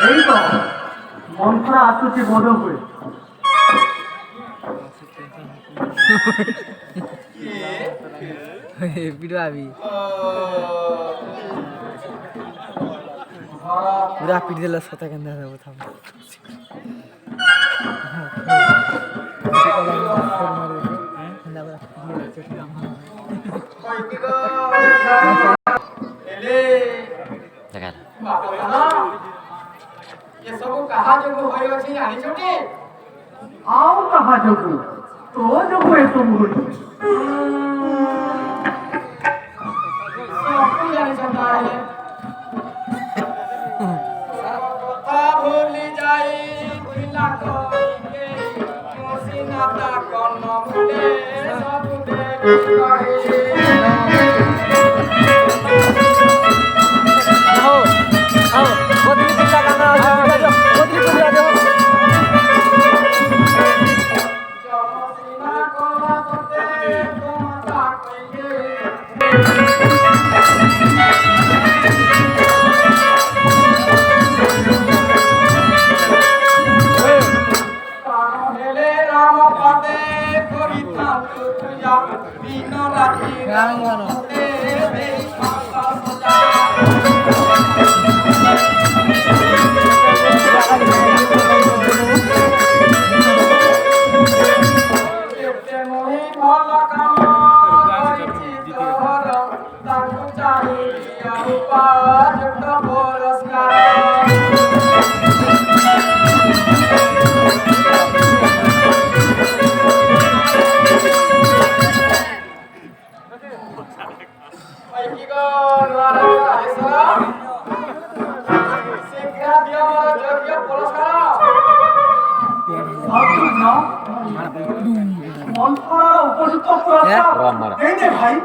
এই তো মন্ত্রা আসুচি বোধ হুয়ে পিটবাবি পুরা পিট দিল সতা কেন দেখাবো থাম ये सब कहा जो होय अछि आनी छोटे आओ कहा जोगु तो जोगु ए सब हुई सब जाने छता है कथा भूल जाई दिला को के मोसिनाता कोन भूले सब दे कहे भाई